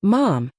Mom,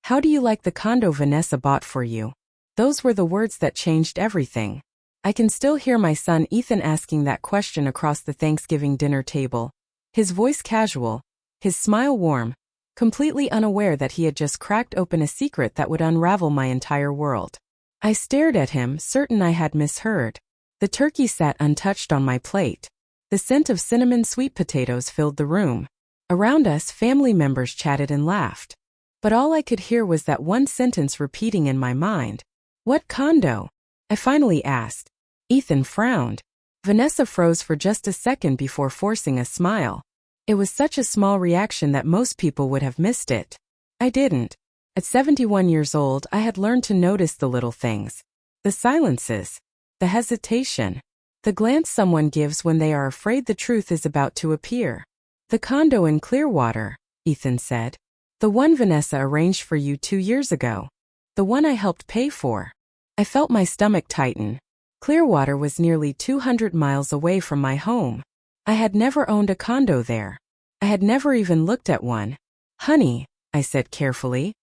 how do you like the condo Vanessa bought for you? Those were the words that changed everything. I can still hear my son Ethan asking that question across the Thanksgiving dinner table. His voice casual, his smile warm, completely unaware that he had just cracked open a secret that would unravel my entire world. I stared at him, certain I had misheard. The turkey sat untouched on my plate. The scent of cinnamon sweet potatoes filled the room. Around us, family members chatted and laughed. But all I could hear was that one sentence repeating in my mind. What condo? I finally asked. Ethan frowned. Vanessa froze for just a second before forcing a smile. It was such a small reaction that most people would have missed it. I didn't. At 71 years old, I had learned to notice the little things. The silences. The hesitation. The glance someone gives when they are afraid the truth is about to appear. The condo in Clearwater, Ethan said. The one Vanessa arranged for you 2 years ago. The one I helped pay for. I felt my stomach tighten. Clearwater was nearly 200 miles away from my home. I had never owned a condo there. I had never even looked at one. Honey, I said carefully.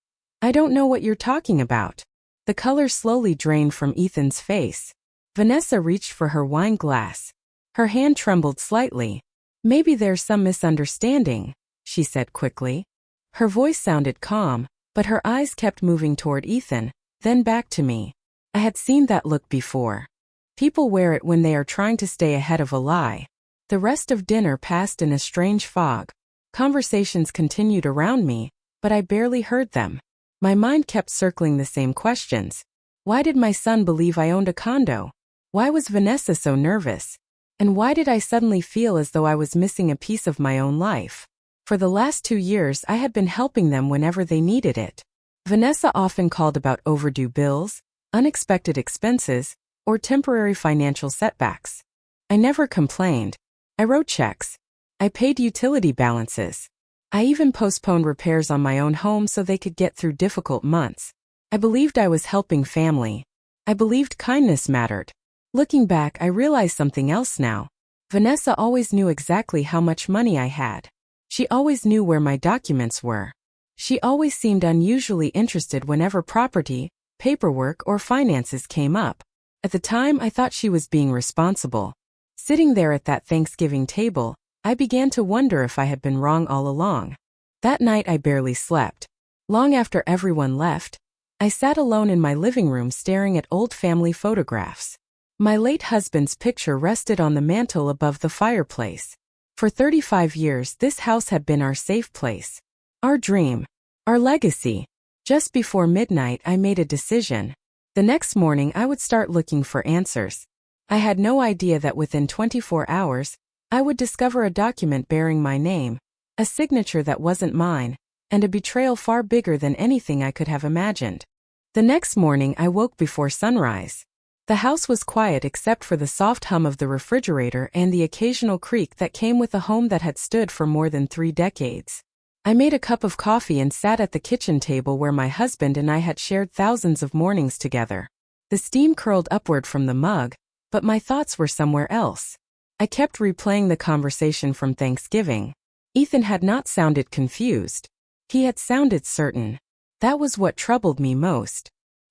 I don't know what you're talking about. The color slowly drained from Ethan's face. Vanessa reached for her wine glass. Her hand trembled slightly. Maybe there's some misunderstanding, she said quickly. Her voice sounded calm, but her eyes kept moving toward Ethan, then back to me. I had seen that look before. People wear it when they are trying to stay ahead of a lie. The rest of dinner passed in a strange fog. Conversations continued around me, but I barely heard them. My mind kept circling the same questions. Why did my son believe I owned a condo? Why was Vanessa so nervous? And why did I suddenly feel as though I was missing a piece of my own life? For the last 2 years, I had been helping them whenever they needed it. Vanessa often called about overdue bills, unexpected expenses, or temporary financial setbacks. I never complained. I wrote checks. I paid utility balances. I even postponed repairs on my own home so they could get through difficult months. I believed I was helping family. I believed kindness mattered. Looking back, I realized something else now. Vanessa always knew exactly how much money I had. She always knew where my documents were. She always seemed unusually interested whenever property, paperwork, or finances came up. At the time, I thought she was being responsible. Sitting there at that Thanksgiving table, I began to wonder if I had been wrong all along. That night I barely slept. Long after everyone left, I sat alone in my living room staring at old family photographs. My late husband's picture rested on the mantel above the fireplace. For 35 years, this house had been our safe place. Our dream. Our legacy. Just before midnight, I made a decision. The next morning, I would start looking for answers. I had no idea that within 24 hours, I would discover a document bearing my name, a signature that wasn't mine, and a betrayal far bigger than anything I could have imagined. The next morning, I woke before sunrise. The house was quiet except for the soft hum of the refrigerator and the occasional creak that came with a home that had stood for more than 3 decades. I made a cup of coffee and sat at the kitchen table where my husband and I had shared thousands of mornings together. The steam curled upward from the mug, but my thoughts were somewhere else. I kept replaying the conversation from Thanksgiving. Ethan had not sounded confused. He had sounded certain. That was what troubled me most.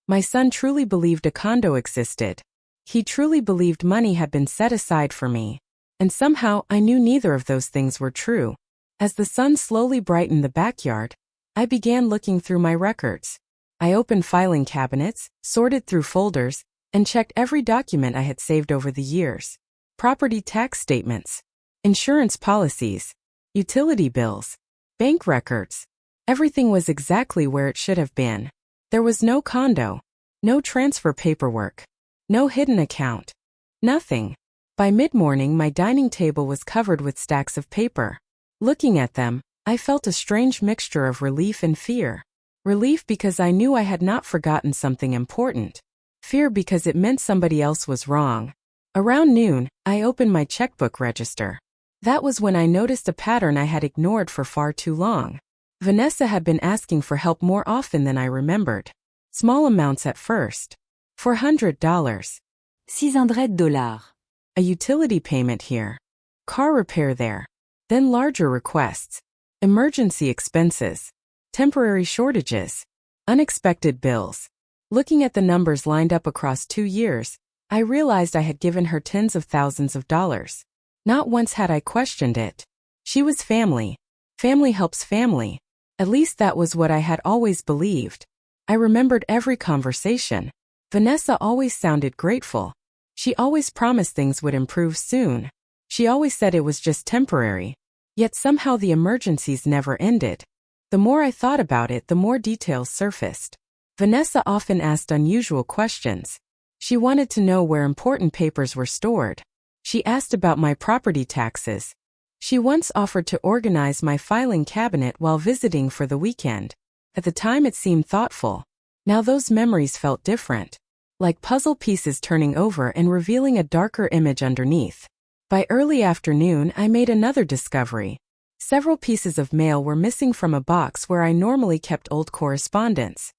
My son truly believed a condo existed. He truly believed money had been set aside for me. And somehow I knew neither of those things were true. As the sun slowly brightened the backyard, I began looking through my records. I opened filing cabinets, sorted through folders, and checked every document I had saved over the years. Property tax statements, insurance policies, utility bills, bank records. Everything was exactly where it should have been. There was no condo, no transfer paperwork, no hidden account. Nothing. By mid-morning, my dining table was covered with stacks of paper. Looking at them, I felt a strange mixture of relief and fear. Relief because I knew I had not forgotten something important. Fear because it meant somebody else was wrong. Around noon, I opened my checkbook register. That was when I noticed a pattern I had ignored for far too long. Vanessa had been asking for help more often than I remembered. Small amounts at first. $400. $600. A utility payment here. Car repair there. Then larger requests. Emergency expenses. temporary shortages, unexpected bills. Looking at the numbers lined up across 2 years, I realized I had given her tens of thousands of dollars. Not once had I questioned it. She was family. Family helps family. At least that was what I had always believed. I remembered every conversation. Vanessa always sounded grateful. She always promised things would improve soon. She always said it was just temporary. Yet somehow the emergencies never ended. The more I thought about it, the more details surfaced. Vanessa often asked unusual questions. She wanted to know where important papers were stored. She asked about my property taxes. She once offered to organize my filing cabinet while visiting for the weekend. At the time it seemed thoughtful. Now those memories felt different. Like puzzle pieces turning over and revealing a darker image underneath. By early afternoon, I made another discovery. Several pieces of mail were missing from a box where I normally kept old correspondence.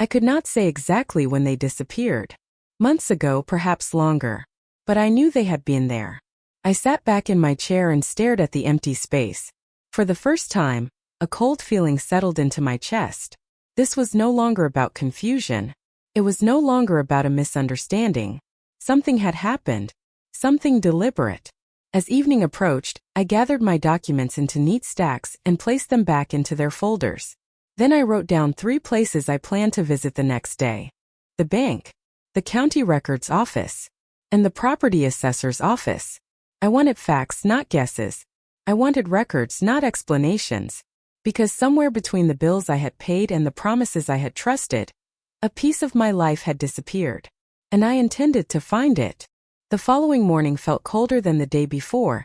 I could not say exactly when they disappeared. Months ago, perhaps longer. But I knew they had been there. I sat back in my chair and stared at the empty space. For the first time, a cold feeling settled into my chest. This was no longer about confusion. It was no longer about a misunderstanding. Something had happened. Something deliberate. As evening approached, I gathered my documents into neat stacks and placed them back into their folders. Then I wrote down 3 places I planned to visit the next day. The bank, the county records office, and the property assessor's office. I wanted facts, not guesses. I wanted records, not explanations. Because somewhere between the bills I had paid and the promises I had trusted, a piece of my life had disappeared. And I intended to find it. The following morning felt colder than the day before,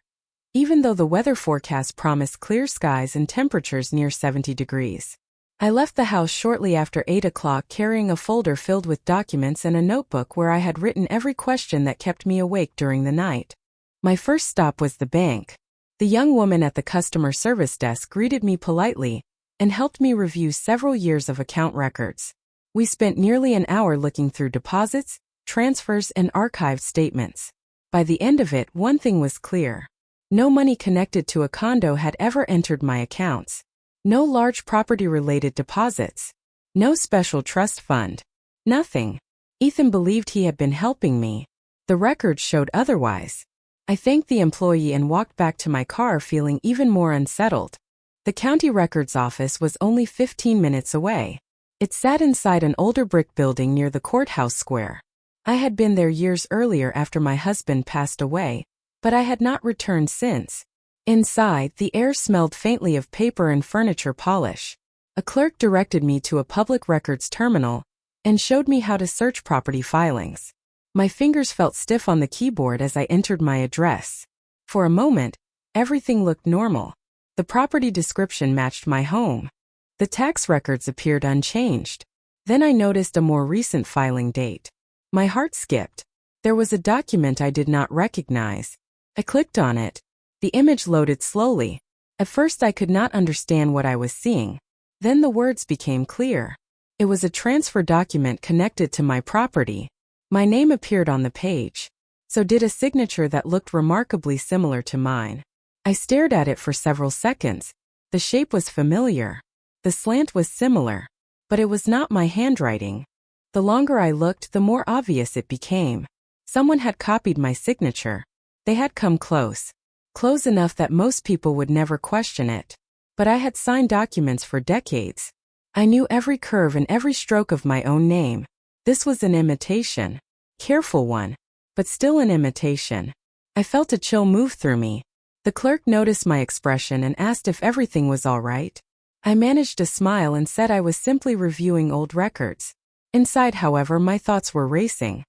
even though the weather forecast promised clear skies and temperatures near 70 degrees. I left the house shortly after 8 o'clock carrying a folder filled with documents and a notebook where I had written every question that kept me awake during the night. My first stop was the bank. The young woman at the customer service desk greeted me politely and helped me review several years of account records. We spent nearly an hour looking through deposits, transfers, and archived statements. By the end of it, one thing was clear. No money connected to a condo had ever entered my accounts. No large property-related deposits. No special trust fund. Nothing. Ethan believed he had been helping me. The records showed otherwise. I thanked the employee and walked back to my car feeling even more unsettled. The county records office was only 15 minutes away. It sat inside an older brick building near the courthouse square. I had been there years earlier after my husband passed away, but I had not returned since. Inside, the air smelled faintly of paper and furniture polish. A clerk directed me to a public records terminal and showed me how to search property filings. My fingers felt stiff on the keyboard as I entered my address. For a moment, everything looked normal. The property description matched my home. The tax records appeared unchanged. Then I noticed a more recent filing date. My heart skipped. There was a document I did not recognize. I clicked on it. The image loaded slowly. At first I could not understand what I was seeing. Then the words became clear. It was a transfer document connected to my property. My name appeared on the page. So did a signature that looked remarkably similar to mine. I stared at it for several seconds. The shape was familiar. The slant was similar. But it was not my handwriting. The longer I looked, the more obvious it became. Someone had copied my signature. They had come close. Close enough that most people would never question it. But I had signed documents for decades. I knew every curve and every stroke of my own name. This was an imitation. Careful one. But still an imitation. I felt a chill move through me. The clerk noticed my expression and asked if everything was all right. I managed a smile and said I was simply reviewing old records. Inside, however, my thoughts were racing.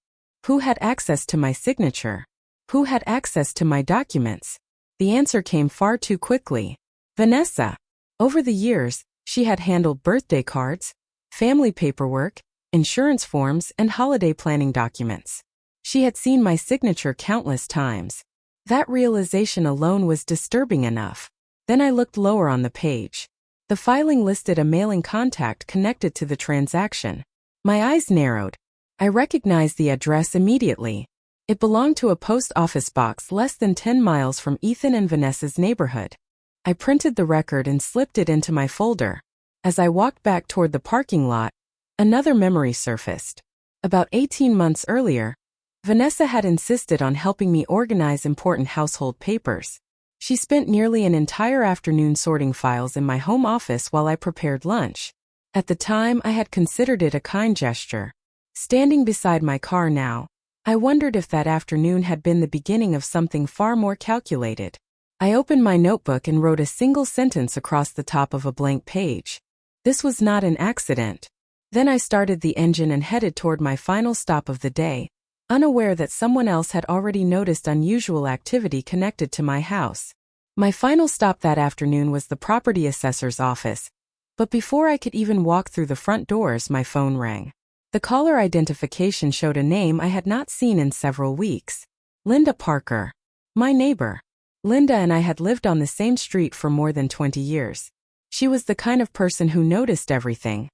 Who had access to my signature? Who had access to my documents? The answer came far too quickly. Vanessa. Over the years, she had handled birthday cards, family paperwork, insurance forms, and holiday planning documents. She had seen my signature countless times. That realization alone was disturbing enough. Then I looked lower on the page. The filing listed a mailing contact connected to the transaction. My eyes narrowed. I recognized the address immediately. It belonged to a post office box less than 10 miles from Ethan and Vanessa's neighborhood. I printed the record and slipped it into my folder. As I walked back toward the parking lot, another memory surfaced. About 18 months earlier, Vanessa had insisted on helping me organize important household papers. She spent nearly an entire afternoon sorting files in my home office while I prepared lunch. At the time, I had considered it a kind gesture. Standing beside my car now, I wondered if that afternoon had been the beginning of something far more calculated. I opened my notebook and wrote a single sentence across the top of a blank page. This was not an accident. Then I started the engine and headed toward my final stop of the day, unaware that someone else had already noticed unusual activity connected to my house. My final stop that afternoon was the property assessor's office, but before I could even walk through the front doors, my phone rang. The caller identification showed a name I had not seen in several weeks. Linda Parker. My neighbor. Linda and I had lived on the same street for more than 20 years. She was the kind of person who noticed everything.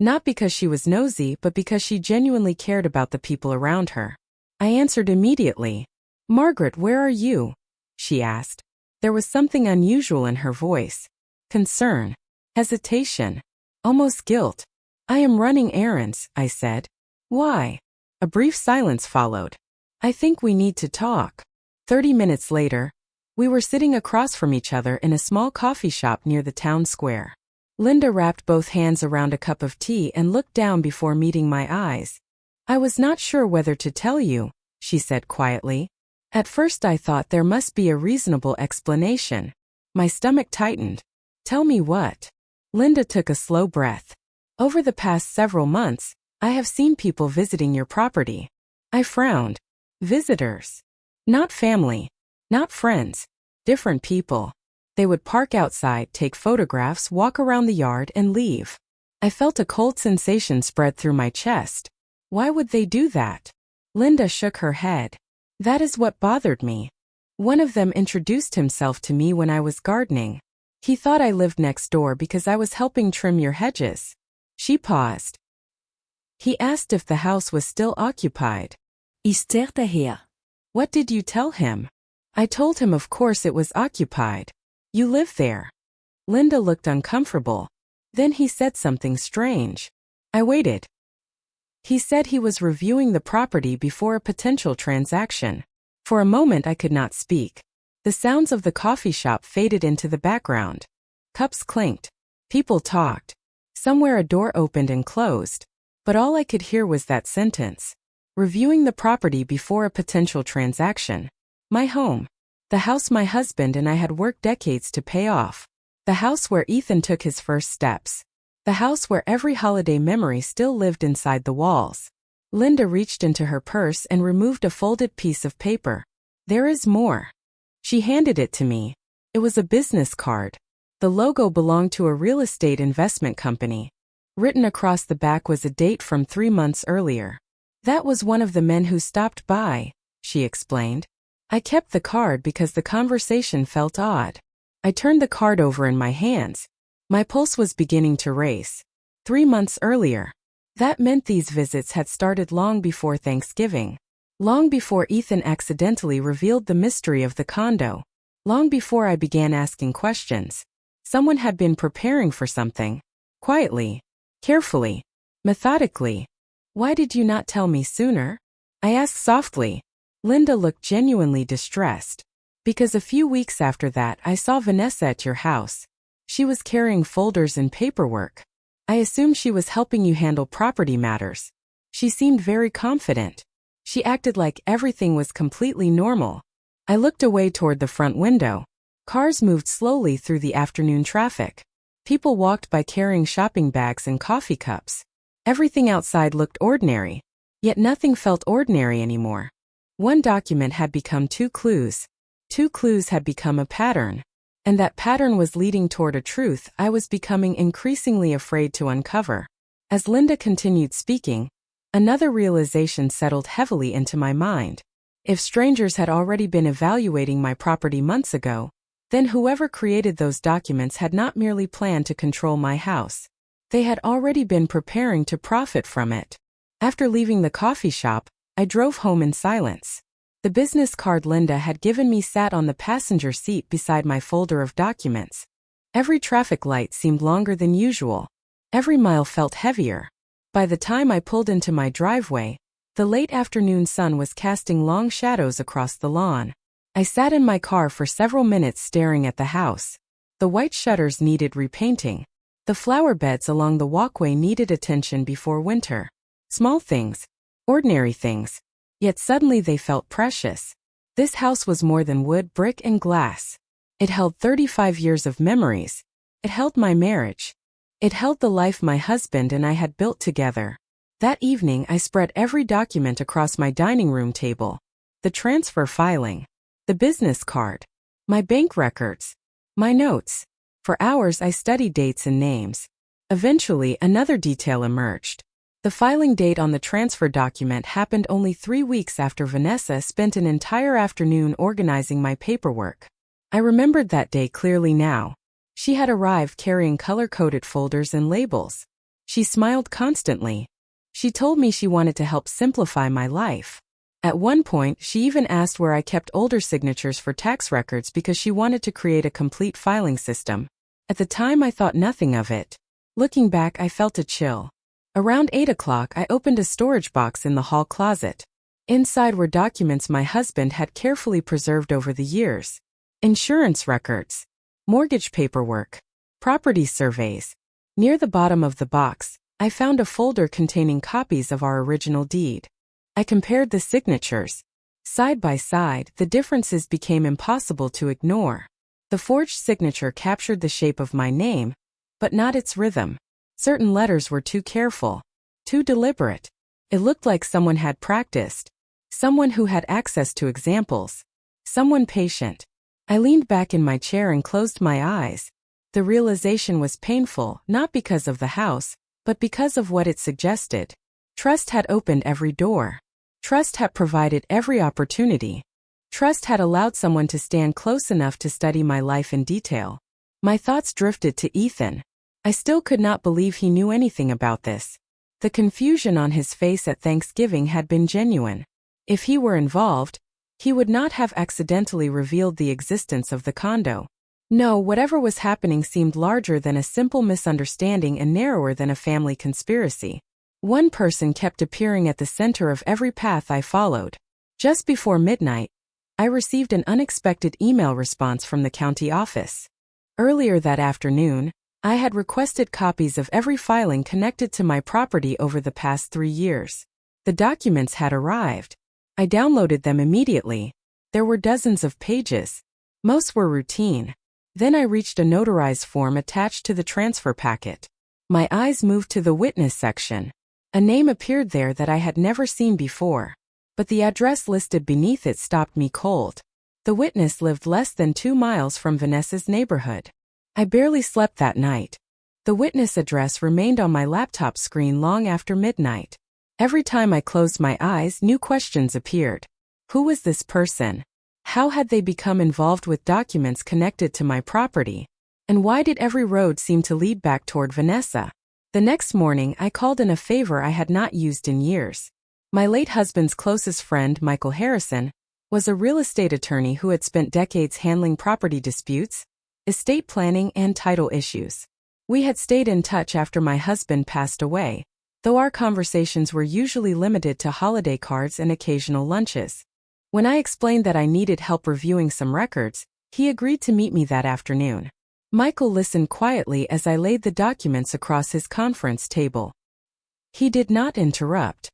Not because she was nosy, but because she genuinely cared about the people around her. I answered immediately. "Margaret, where are you?" she asked. There was something unusual in her voice. Concern. Hesitation. Almost guilt. "I am running errands," I said. "Why?" A brief silence followed. "I think we need to talk." 30 minutes later, we were sitting across from each other in a small coffee shop near the town square. Linda wrapped both hands around a cup of tea and looked down before meeting my eyes. "I was not sure whether to tell you," she said quietly. "At first I thought there must be a reasonable explanation." My stomach tightened. "Tell me what?" Linda took a slow breath. "Over the past several months, I have seen people visiting your property." I frowned. Visitors. Not family. Not friends. Different people. They would park outside, take photographs, walk around the yard, and leave. I felt a cold sensation spread through my chest. Why would they do that? Linda shook her head. "That is what bothered me. One of them introduced himself to me when I was gardening. He thought I lived next door because I was helping trim your hedges." She paused. "He asked if the house was still occupied." Ich zerrte her. "What did you tell him?" "I told him of course it was occupied. You live there." Linda looked uncomfortable. Then he said something strange. I waited. He said he was reviewing the property before a potential transaction. For a moment I could not speak. The sounds of the coffee shop faded into the background. Cups clinked. People talked. Somewhere a door opened and closed. But all I could hear was that sentence. Reviewing the property before a potential transaction. My home. The house my husband and I had worked decades to pay off. The house where Ethan took his first steps. The house where every holiday memory still lived inside the walls. Linda reached into her purse and removed a folded piece of paper. "There is more." She handed it to me. It was a business card. The logo belonged to a real estate investment company. Written across the back was a date from 3 months earlier. "That was one of the men who stopped by," she explained. I kept the card because the conversation felt odd. I turned the card over in my hands. My pulse was beginning to race. 3 months earlier. That meant these visits had started long before Thanksgiving. Long before Ethan accidentally revealed the mystery of the condo. Long before I began asking questions. Someone had been preparing for something. Quietly. Carefully. Methodically. "Why did you not tell me sooner?" I asked softly. Linda looked genuinely distressed. "Because a few weeks after that I saw Vanessa at your house. She was carrying folders and paperwork. I assumed she was helping you handle property matters. She seemed very confident. She acted like everything was completely normal." I looked away toward the front window. Cars moved slowly through the afternoon traffic. People walked by carrying shopping bags and coffee cups. Everything outside looked ordinary, yet nothing felt ordinary anymore. One document had become 2 clues. 2 clues had become a pattern. And that pattern was leading toward a truth I was becoming increasingly afraid to uncover. As Linda continued speaking, another realization settled heavily into my mind. If strangers had already been evaluating my property months ago, then whoever created those documents had not merely planned to control my house. They had already been preparing to profit from it. After leaving the coffee shop, I drove home in silence. The business card Linda had given me sat on the passenger seat beside my folder of documents. Every traffic light seemed longer than usual. Every mile felt heavier. By the time I pulled into my driveway, the late afternoon sun was casting long shadows across the lawn. I sat in my car for several minutes staring at the house. The white shutters needed repainting. The flower beds along the walkway needed attention before winter. Small things. Ordinary things. Yet suddenly they felt precious. This house was more than wood, brick, and glass. It held 35 years of memories. It held my marriage. It held the life my husband and I had built together. That evening I spread every document across my dining room table. The transfer filing. The business card. My bank records. My notes. For hours I studied dates and names. Eventually another detail emerged. The filing date on the transfer document happened only 3 weeks after Vanessa spent an entire afternoon organizing my paperwork. I remembered that day clearly now. She had arrived carrying color-coded folders and labels. She smiled constantly. She told me she wanted to help simplify my life. At one point, she even asked where I kept older signatures for tax records because she wanted to create a complete filing system. At the time, I thought nothing of it. Looking back, I felt a chill. Around 8 o'clock, I opened a storage box in the hall closet. Inside were documents my husband had carefully preserved over the years. Insurance records. Mortgage paperwork. Property surveys. Near the bottom of the box, I found a folder containing copies of our original deed. I compared the signatures. Side by side, the differences became impossible to ignore. The forged signature captured the shape of my name, but not its rhythm. Certain letters were too careful, too deliberate. It looked like someone had practiced. Someone who had access to examples. Someone patient. I leaned back in my chair and closed my eyes. The realization was painful, not because of the house, but because of what it suggested. Trust had opened every door. Trust had provided every opportunity. Trust had allowed someone to stand close enough to study my life in detail. My thoughts drifted to Ethan. I still could not believe he knew anything about this. The confusion on his face at Thanksgiving had been genuine. If he were involved, he would not have accidentally revealed the existence of the condo. No, whatever was happening seemed larger than a simple misunderstanding and narrower than a family conspiracy. One person kept appearing at the center of every path I followed. Just before midnight, I received an unexpected email response from the county office. Earlier that afternoon, I had requested copies of every filing connected to my property over the past 3 years. The documents had arrived. I downloaded them immediately. There were dozens of pages. Most were routine. Then I reached a notarized form attached to the transfer packet. My eyes moved to the witness section. A name appeared there that I had never seen before. But the address listed beneath it stopped me cold. The witness lived less than 2 miles from Vanessa's neighborhood. I barely slept that night. The witness address remained on my laptop screen long after midnight. Every time I closed my eyes, new questions appeared. Who was this person? How had they become involved with documents connected to my property? And why did every road seem to lead back toward Vanessa? The next morning, I called in a favor I had not used in years. My late husband's closest friend, Michael Harrison, was a real estate attorney who had spent decades handling property disputes, estate planning, and title issues. We had stayed in touch after my husband passed away, though our conversations were usually limited to holiday cards and occasional lunches. When I explained that I needed help reviewing some records, he agreed to meet me that afternoon. Michael listened quietly as I laid the documents across his conference table. He did not interrupt.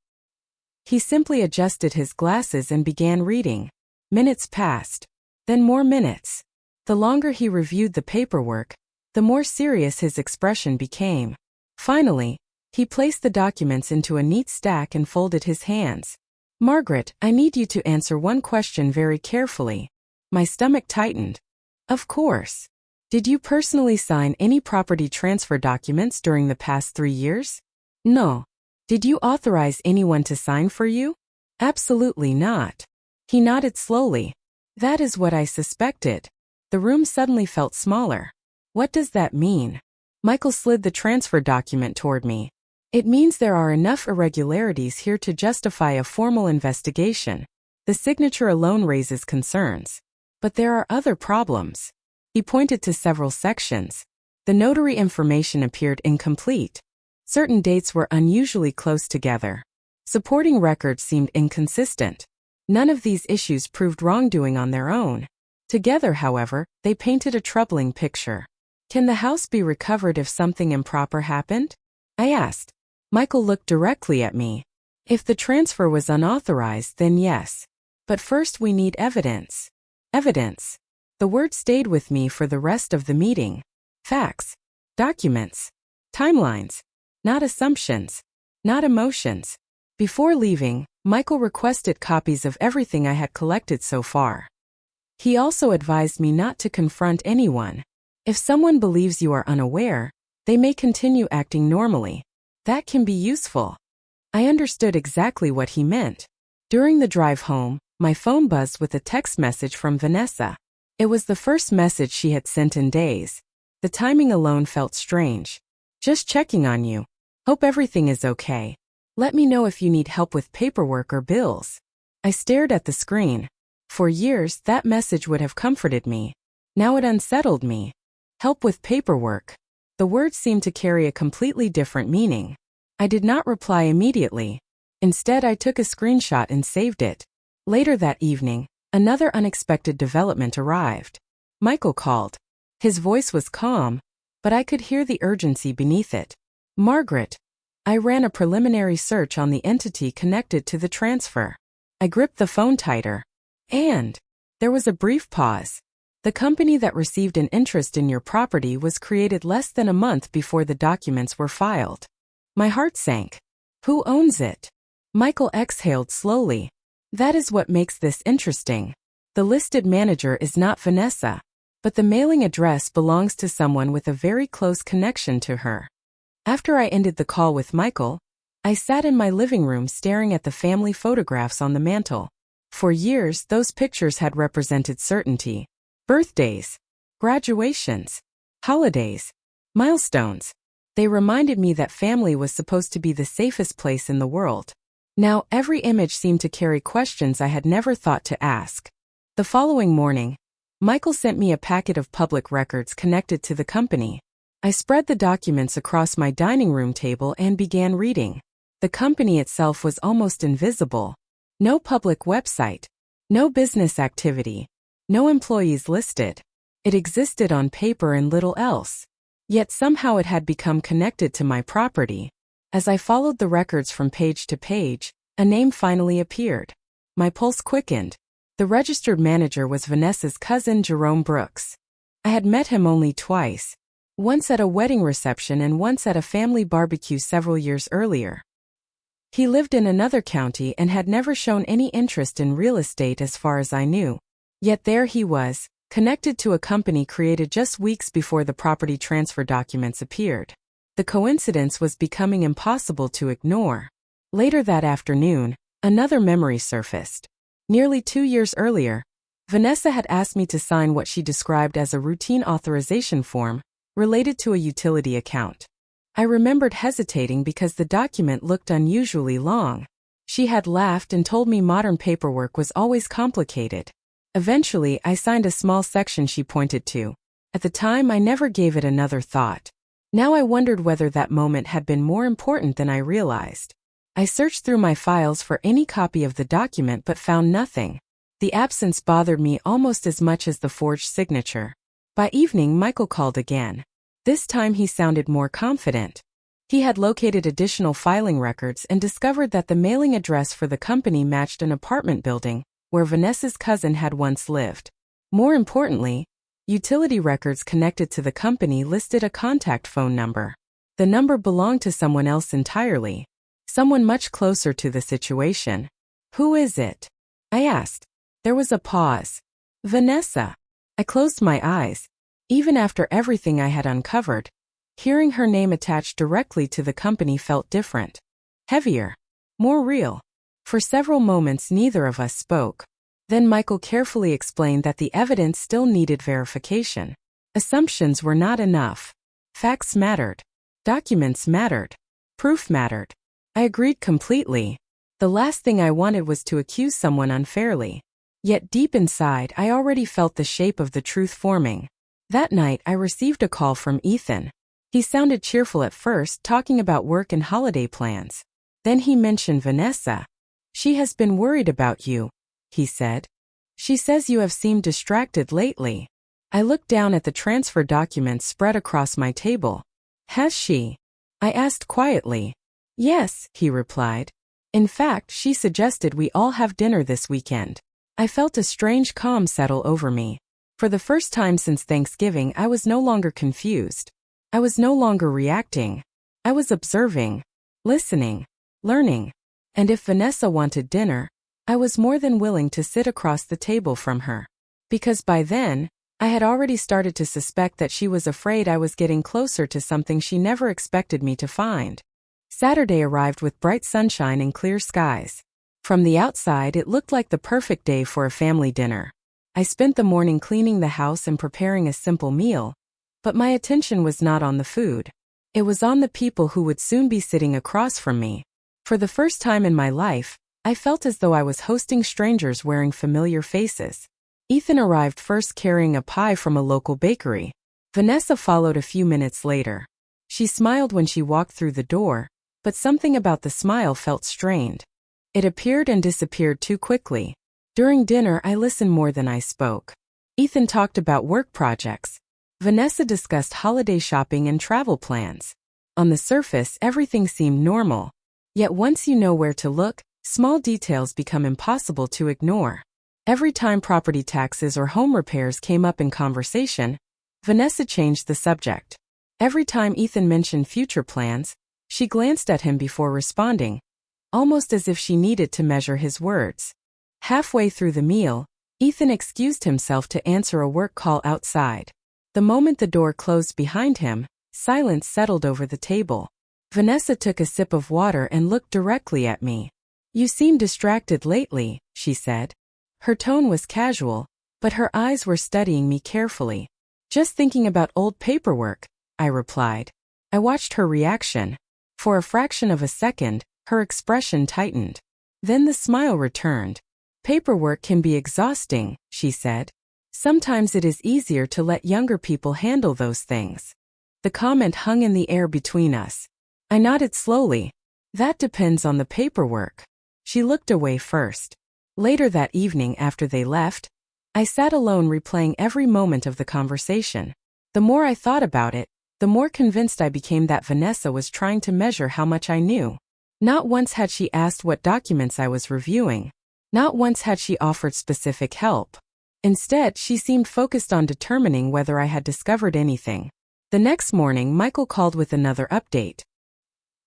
He simply adjusted his glasses and began reading. Minutes passed. Then more minutes. The longer he reviewed the paperwork, the more serious his expression became. Finally, he placed the documents into a neat stack and folded his hands. Margaret, I need you to answer one question very carefully. My stomach tightened. Of course. Did you personally sign any property transfer documents during the past 3 years? No. Did you authorize anyone to sign for you? Absolutely not. He nodded slowly. That is what I suspected. The room suddenly felt smaller. What does that mean? Michael slid the transfer document toward me. It means there are enough irregularities here to justify a formal investigation. The signature alone raises concerns. But there are other problems. He pointed to several sections. The notary information appeared incomplete. Certain dates were unusually close together. Supporting records seemed inconsistent. None of these issues proved wrongdoing on their own. Together, however, they painted a troubling picture. Can the house be recovered if something improper happened? I asked. Michael looked directly at me. If the transfer was unauthorized, then yes. But first we need evidence. Evidence. The word stayed with me for the rest of the meeting. Facts. Documents. Timelines. Not assumptions. Not emotions. Before leaving, Michael requested copies of everything I had collected so far. He also advised me not to confront anyone. If someone believes you are unaware, they may continue acting normally. That can be useful. I understood exactly what he meant. During the drive home, my phone buzzed with a text message from Vanessa. It was the first message she had sent in days. The timing alone felt strange. Just checking on you. Hope everything is okay. Let me know if you need help with paperwork or bills. I stared at the screen. For years, that message would have comforted me. Now it unsettled me. Help with paperwork. The words seemed to carry a completely different meaning. I did not reply immediately. Instead, I took a screenshot and saved it. Later that evening, another unexpected development arrived. Michael called. His voice was calm, but I could hear the urgency beneath it. Margaret. I ran a preliminary search on the entity connected to the transfer. I gripped the phone tighter. And there was a brief pause. The company that received an interest in your property was created less than a month before the documents were filed. My heart sank. Who owns it? Michael exhaled slowly. That is what makes this interesting. The listed manager is not Vanessa, but the mailing address belongs to someone with a very close connection to her. After I ended the call with Michael, I sat in my living room staring at the family photographs on the mantel. For years, those pictures had represented certainty. Birthdays, graduations, holidays, milestones. They reminded me that family was supposed to be the safest place in the world. Now, every image seemed to carry questions I had never thought to ask. The following morning, Michael sent me a packet of public records connected to the company. I spread the documents across my dining room table and began reading. The company itself was almost invisible. No public website. No business activity. No employees listed. It existed on paper and little else. Yet somehow it had become connected to my property. As I followed the records from page to page, a name finally appeared. My pulse quickened. The registered manager was Vanessa's cousin Jerome Brooks. I had met him only twice. Once at a wedding reception and once at a family barbecue several years earlier. He lived in another county and had never shown any interest in real estate as far as I knew. Yet there he was, connected to a company created just weeks before the property transfer documents appeared. The coincidence was becoming impossible to ignore. Later that afternoon, another memory surfaced. Nearly 2 years earlier, Vanessa had asked me to sign what she described as a routine authorization form related to a utility account. I remembered hesitating because the document looked unusually long. She had laughed and told me modern paperwork was always complicated. Eventually, I signed a small section she pointed to. At the time, I never gave it another thought. Now I wondered whether that moment had been more important than I realized. I searched through my files for any copy of the document but found nothing. The absence bothered me almost as much as the forged signature. By evening, Michael called again. This time he sounded more confident. He had located additional filing records and discovered that the mailing address for the company matched an apartment building where Vanessa's cousin had once lived. More importantly, utility records connected to the company listed a contact phone number. The number belonged to someone else entirely. Someone much closer to the situation. Who is it? I asked. There was a pause. Vanessa. I closed my eyes. Even after everything I had uncovered, hearing her name attached directly to the company felt different. Heavier. More real. For several moments neither of us spoke. Then Michael carefully explained that the evidence still needed verification. Assumptions were not enough. Facts mattered. Documents mattered. Proof mattered. I agreed completely. The last thing I wanted was to accuse someone unfairly. Yet deep inside I already felt the shape of the truth forming. That night, I received a call from Ethan. He sounded cheerful at first, talking about work and holiday plans. Then he mentioned Vanessa. "She has been worried about you," he said. "She says you have seemed distracted lately." I looked down at the transfer documents spread across my table. "Has she?" I asked quietly. "Yes," he replied. "In fact, she suggested we all have dinner this weekend." I felt a strange calm settle over me. For the first time since Thanksgiving, I was no longer confused. I was no longer reacting. I was observing, listening, learning. And if Vanessa wanted dinner, I was more than willing to sit across the table from her. Because by then, I had already started to suspect that she was afraid I was getting closer to something she never expected me to find. Saturday arrived with bright sunshine and clear skies. From the outside, it looked like the perfect day for a family dinner. I spent the morning cleaning the house and preparing a simple meal, but my attention was not on the food. It was on the people who would soon be sitting across from me. For the first time in my life, I felt as though I was hosting strangers wearing familiar faces. Ethan arrived first carrying a pie from a local bakery. Vanessa followed a few minutes later. She smiled when she walked through the door, but something about the smile felt strained. It appeared and disappeared too quickly. During dinner, I listened more than I spoke. Ethan talked about work projects. Vanessa discussed holiday shopping and travel plans. On the surface, everything seemed normal. Yet once you know where to look, small details become impossible to ignore. Every time property taxes or home repairs came up in conversation, Vanessa changed the subject. Every time Ethan mentioned future plans, she glanced at him before responding, almost as if she needed to measure his words. Halfway through the meal, Ethan excused himself to answer a work call outside. The moment the door closed behind him, silence settled over the table. Vanessa took a sip of water and looked directly at me. "You seem distracted lately," she said. Her tone was casual, but her eyes were studying me carefully. "Just thinking about old paperwork," I replied. I watched her reaction. For a fraction of a second, her expression tightened. Then the smile returned. "Paperwork can be exhausting," she said. "Sometimes it is easier to let younger people handle those things." The comment hung in the air between us. I nodded slowly. "That depends on the paperwork." She looked away first. Later that evening after they left, I sat alone replaying every moment of the conversation. The more I thought about it, the more convinced I became that Vanessa was trying to measure how much I knew. Not once had she asked what documents I was reviewing. Not once had she offered specific help. Instead, she seemed focused on determining whether I had discovered anything. The next morning, Michael called with another update.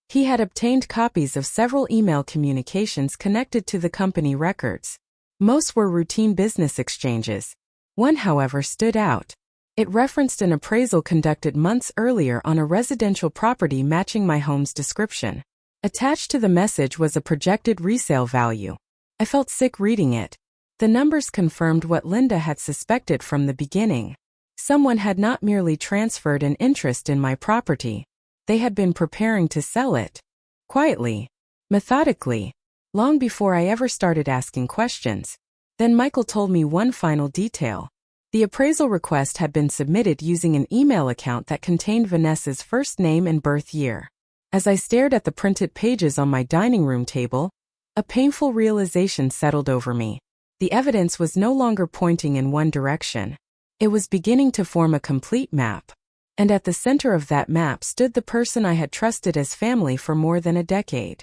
He had obtained copies of several email communications connected to the company records. Most were routine business exchanges. One, however, stood out. It referenced an appraisal conducted months earlier on a residential property matching my home's description. Attached to the message was a projected resale value. I felt sick reading it. The numbers confirmed what Linda had suspected from the beginning. Someone had not merely transferred an interest in my property. They had been preparing to sell it. Quietly, methodically, long before I ever started asking questions. Then Michael told me one final detail. The appraisal request had been submitted using an email account that contained Vanessa's first name and birth year. As I stared at the printed pages on my dining room table, a painful realization settled over me. The evidence was no longer pointing in one direction. It was beginning to form a complete map. And at the center of that map stood the person I had trusted as family for more than a decade.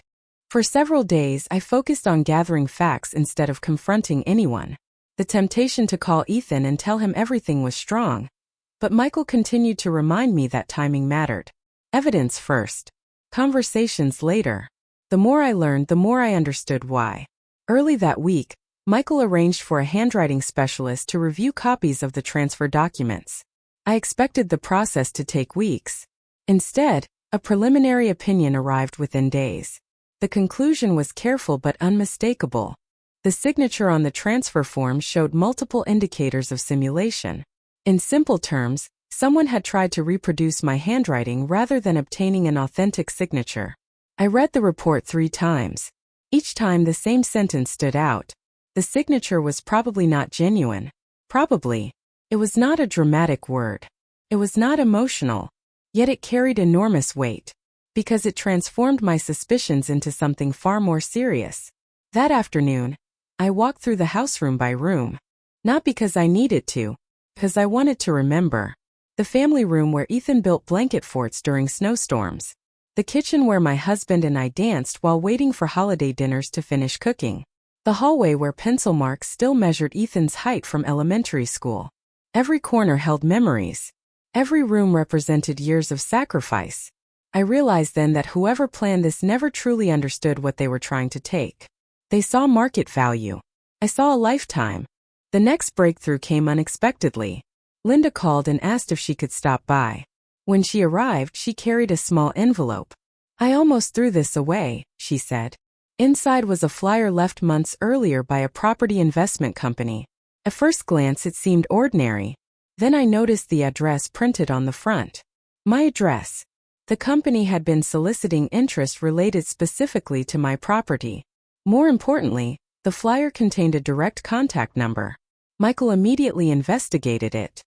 For several days, I focused on gathering facts instead of confronting anyone. The temptation to call Ethan and tell him everything was strong. But Michael continued to remind me that timing mattered. Evidence first. Conversations later. The more I learned, the more I understood why. Early that week, Michael arranged for a handwriting specialist to review copies of the transfer documents. I expected the process to take weeks. Instead, a preliminary opinion arrived within days. The conclusion was careful but unmistakable. The signature on the transfer form showed multiple indicators of simulation. In simple terms, someone had tried to reproduce my handwriting rather than obtaining an authentic signature. I read the report 3 times. Each time the same sentence stood out. The signature was probably not genuine. Probably. It was not a dramatic word. It was not emotional. Yet it carried enormous weight, because it transformed my suspicions into something far more serious. That afternoon, I walked through the house room by room. Not because I needed to, because I wanted to remember. The family room where Ethan built blanket forts during snowstorms. The kitchen where my husband and I danced while waiting for holiday dinners to finish cooking. The hallway where pencil marks still measured Ethan's height from elementary school. Every corner held memories. Every room represented years of sacrifice. I realized then that whoever planned this never truly understood what they were trying to take. They saw market value. I saw a lifetime. The next breakthrough came unexpectedly. Linda called and asked if she could stop by. When she arrived, she carried a small envelope. "I almost threw this away," she said. Inside was a flyer left months earlier by a property investment company. At first glance it seemed ordinary. Then I noticed the address printed on the front. My address. The company had been soliciting interest related specifically to my property. More importantly, the flyer contained a direct contact number. Michael immediately investigated it.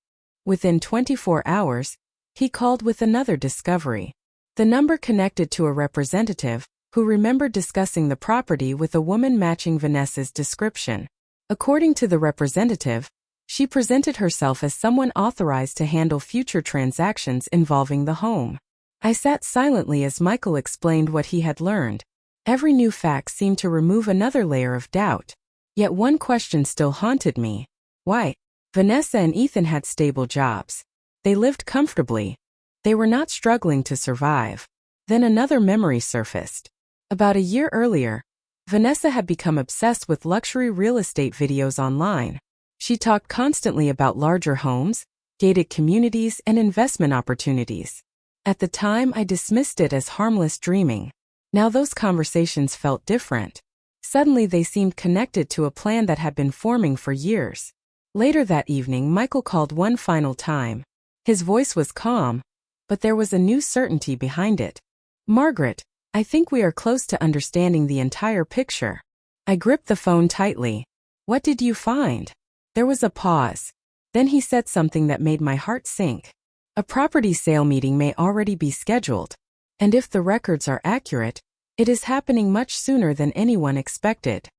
Within 24 hours, he called with another discovery. The number connected to a representative who remembered discussing the property with a woman matching Vanessa's description. According to the representative, she presented herself as someone authorized to handle future transactions involving the home. I sat silently as Michael explained what he had learned. Every new fact seemed to remove another layer of doubt. Yet one question still haunted me. Why? Vanessa and Ethan had stable jobs. They lived comfortably. They were not struggling to survive. Then another memory surfaced. About a year earlier, Vanessa had become obsessed with luxury real estate videos online. She talked constantly about larger homes, gated communities, and investment opportunities. At the time, I dismissed it as harmless dreaming. Now those conversations felt different. Suddenly they seemed connected to a plan that had been forming for years. Later that evening, Michael called one final time. His voice was calm, but there was a new certainty behind it. "Margaret, I think we are close to understanding the entire picture." I gripped the phone tightly. "What did you find?" There was a pause. Then he said something that made my heart sink. "A property sale meeting may already be scheduled. And if the records are accurate, it is happening much sooner than anyone expected."